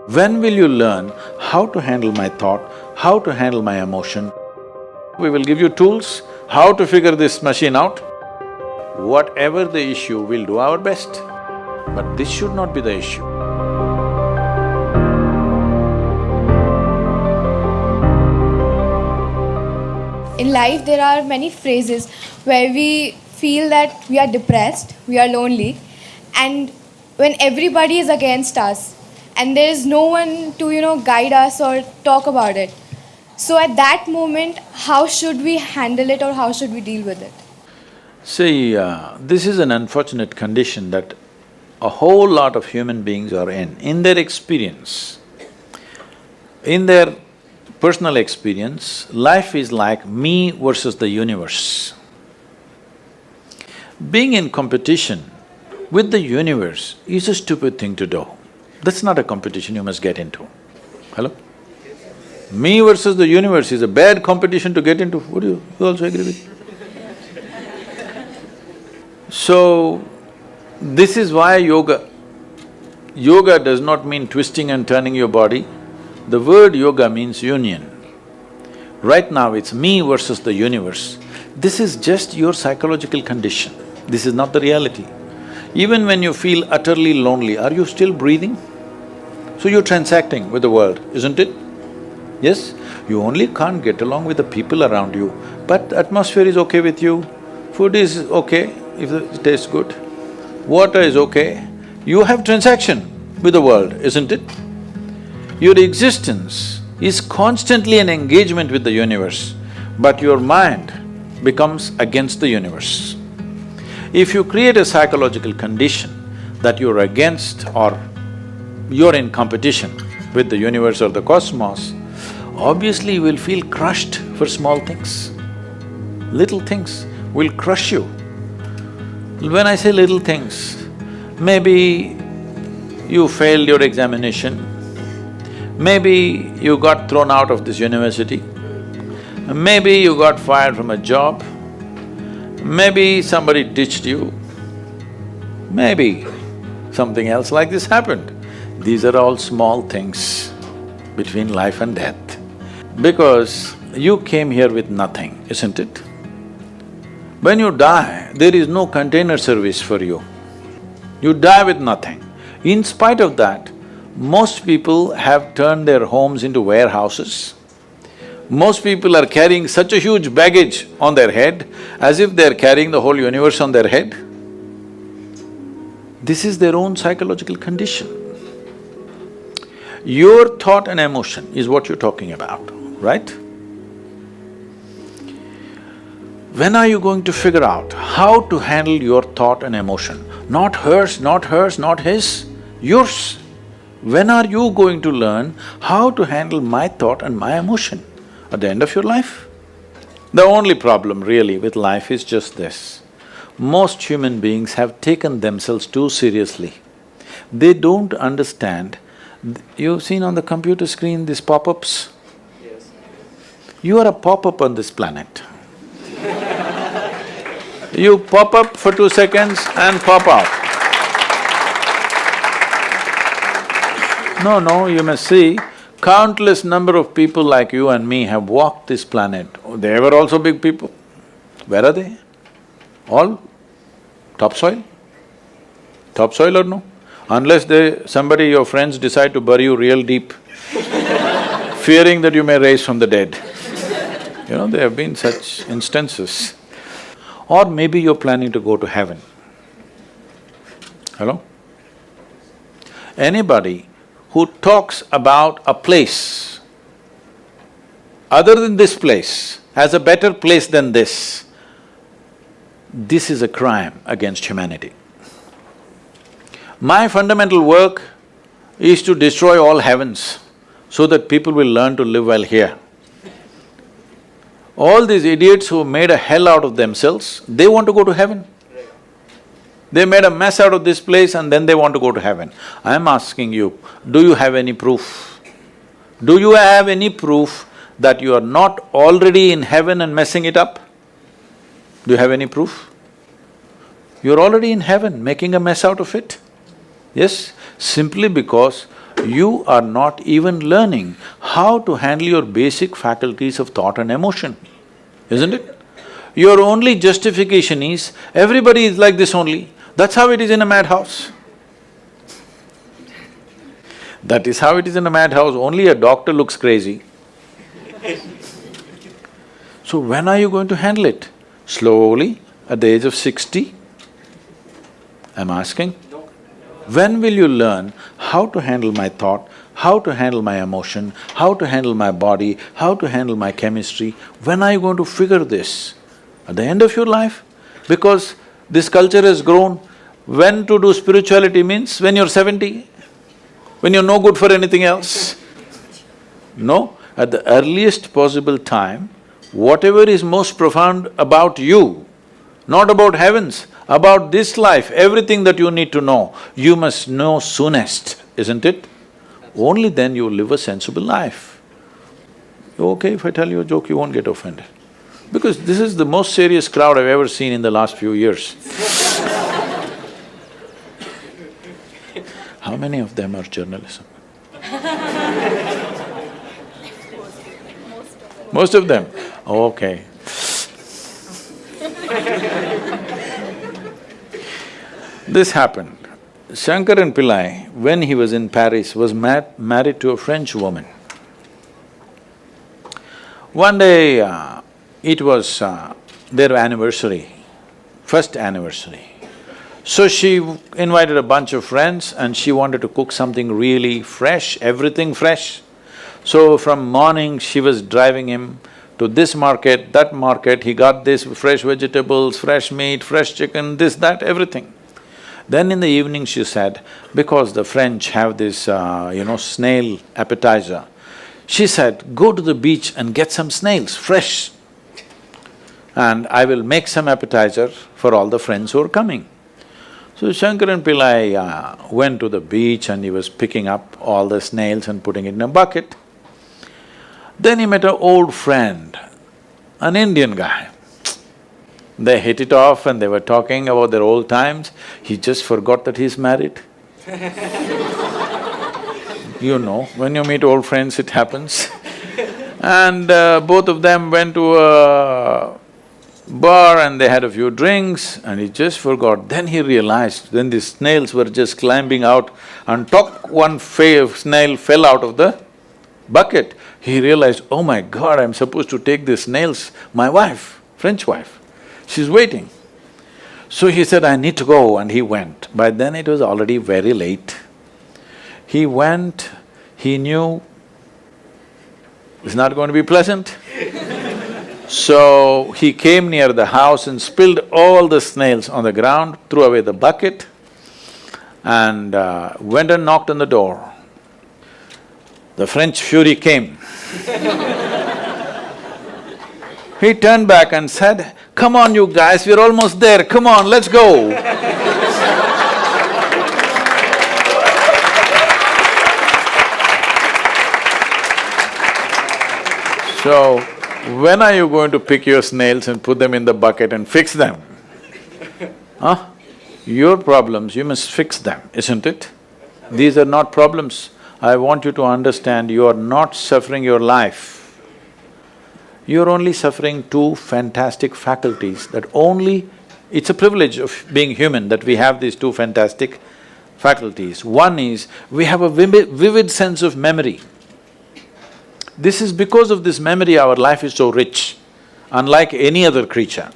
When will you learn how to handle my thought, how to handle my emotion? We will give you tools, how to figure this machine out. Whatever the issue, we'll do our best. But this should not be the issue. In life, there are many phases where we feel that we are depressed, we are lonely, and when everybody is against us and there is no one to guide us or talk about it. So at that moment, how should we handle it or how should we deal with it? See, this is an unfortunate condition that a whole lot of human beings are in their experience. In their personal experience, life is like me versus the universe. Being in competition with the universe is a stupid thing to do. That's not a competition you must get into. Hello? Me versus the universe is a bad competition to get into. Would you also agree with me? So, this is why yoga. Yoga does not mean twisting and turning your body. The word yoga means union. Right now it's me versus the universe. This is just your psychological condition. This is not the reality. Even when you feel utterly lonely, are you still breathing? So you're transacting with the world, isn't it? Yes? You only can't get along with the people around you, but atmosphere is okay with you, food is okay if it tastes good, water is okay. You have transaction with the world, isn't it? Your existence is constantly an engagement with the universe, but your mind becomes against the universe. If you create a psychological condition that you're against or you're in competition with the universe or the cosmos, obviously you will feel crushed for small things. Little things will crush you. When I say little things, maybe you failed your examination, maybe you got thrown out of this university, maybe you got fired from a job, maybe somebody ditched you, maybe something else like this happened. These are all small things between life and death. Because you came here with nothing, isn't it? When you die, there is no container service for you. You die with nothing. In spite of that, most people have turned their homes into warehouses. Most people are carrying such a huge baggage on their head as if they're carrying the whole universe on their head. This is their own psychological condition. Your thought and emotion is what you're talking about, right? When are you going to figure out how to handle your thought and emotion? Not hers, not hers, not his, yours. When are you going to learn how to handle my thought and my emotion? At the end of your life? The only problem really with life is just this. Most human beings have taken themselves too seriously. They don't understand. You've seen on the computer screen these pop-ups? Yes. You are a pop-up on this planet. You pop up for 2 seconds and pop out. No, you must see, countless number of people like you and me have walked this planet. They were also big people. Where are they? All topsoil? Topsoil or no? Unless somebody, your friends decide to bury you real deep, fearing that you may rise from the dead. There have been such instances. Or maybe you're planning to go to heaven. Hello? Anybody who talks about a place other than this place as a better place than this is a crime against humanity. My fundamental work is to destroy all heavens so that people will learn to live well here. All these idiots who made a hell out of themselves, they want to go to heaven. They made a mess out of this place and then they want to go to heaven. I'm asking you, do you have any proof? Do you have any proof that you are not already in heaven and messing it up? Do you have any proof? You're already in heaven, making a mess out of it. Yes, simply because you are not even learning how to handle your basic faculties of thought and emotion, isn't it? Your only justification is, everybody is like this only. That's how it is in a madhouse. That is how it is in a madhouse, only a doctor looks crazy. So when are you going to handle it? Slowly, at the age of 60? I'm asking. When will you learn how to handle my thought, how to handle my emotion, how to handle my body, how to handle my chemistry? When are you going to figure this? At the end of your life? Because this culture has grown, when to do spirituality means when you're 70, when you're no good for anything else. No, at the earliest possible time, whatever is most profound about you, not about heavens, about this life, everything that you need to know, you must know soonest, isn't it? Only then you live a sensible life. Okay, if I tell you a joke, you won't get offended. Because this is the most serious crowd I've ever seen in the last few years. How many of them are journalism? Most of them? Okay. This happened. Shankaran Pillai, when he was in Paris, was married to a French woman. One day, it was their anniversary, first anniversary. So she invited a bunch of friends and she wanted to cook something really fresh, everything fresh. So from morning, she was driving him to this market, that market, he got this fresh vegetables, fresh meat, fresh chicken, this, that, everything. Then in the evening she said, because the French have this, snail appetizer, she said, go to the beach and get some snails, fresh. And I will make some appetizer for all the friends who are coming. So Shankaran Pillai went to the beach and he was picking up all the snails and putting it in a bucket. Then he met an old friend, an Indian guy. They hit it off and they were talking about their old times. He just forgot that he's married. You know, when you meet old friends, it happens. And both of them went to a bar and they had a few drinks and he just forgot. Then he realized, then the snails were just climbing out and one snail fell out of the bucket. He realized, oh my God, I'm supposed to take these snails, my wife, French wife, she's waiting. So he said, I need to go, and he went. By then it was already very late. He went, he knew it's not going to be pleasant. So he came near the house and spilled all the snails on the ground, threw away the bucket and went and knocked on the door. The French fury came. He turned back and said, come on you guys, we're almost there, come on, let's go. So, when are you going to pick your snails and put them in the bucket and fix them? Huh? Your problems, you must fix them, isn't it? These are not problems. I want you to understand, you are not suffering your life. You're only suffering two fantastic faculties that only… It's a privilege of being human that we have these two fantastic faculties. One is, we have a vivid sense of memory. This is because of this memory our life is so rich, unlike any other creature.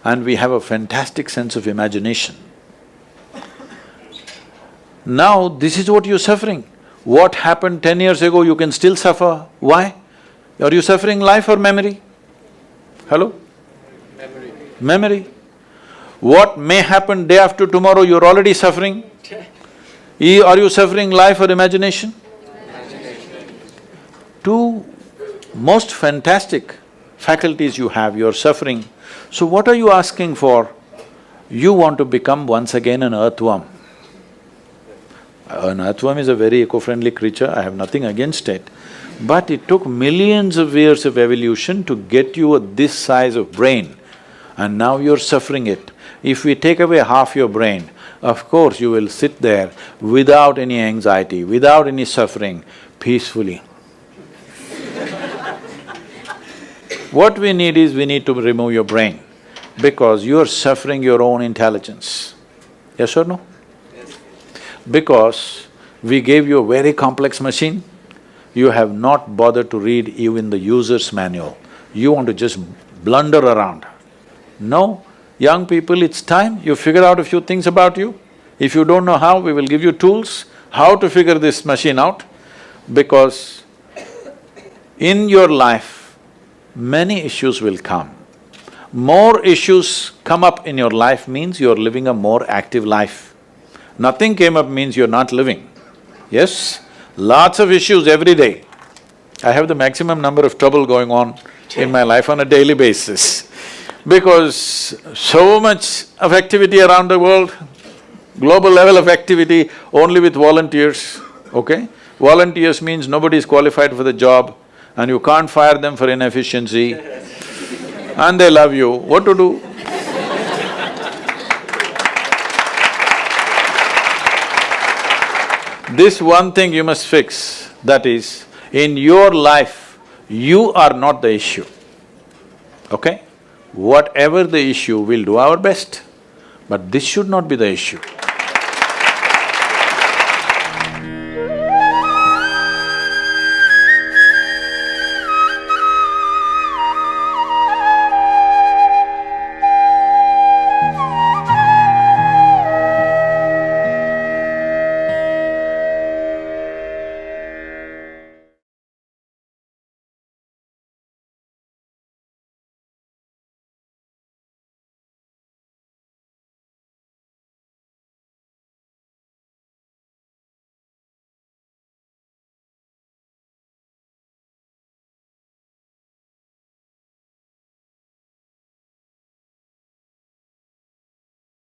And we have a fantastic sense of imagination. Now, this is what you're suffering. What happened 10 years ago, you can still suffer. Why? Are you suffering life or memory? Hello? Memory. Memory. What may happen day after tomorrow, you're already suffering. Are you suffering life or imagination? Imagination. Two most fantastic faculties you have, you're suffering. So what are you asking for? You want to become once again an earthworm. An earthworm is a very eco-friendly creature, I have nothing against it. But it took millions of years of evolution to get you this size of brain, and now you're suffering it. If we take away half your brain, of course you will sit there without any anxiety, without any suffering, peacefully. What we need is, we need to remove your brain, because you are suffering your own intelligence. Yes or no? Because we gave you a very complex machine, you have not bothered to read even the user's manual. You want to just blunder around. No, young people, it's time you figure out a few things about you. If you don't know how, we will give you tools, how to figure this machine out, because in your life, many issues will come. More issues come up in your life means you're living a more active life. Nothing came up means you're not living. Yes? Lots of issues every day. I have the maximum number of trouble going on in my life on a daily basis, because so much of activity around the world, global level of activity only with volunteers, okay? Volunteers means nobody is qualified for the job and you can't fire them for inefficiency and they love you, what to do? This one thing you must fix, that is, in your life, you are not the issue, okay? Whatever the issue, we'll do our best, but this should not be the issue.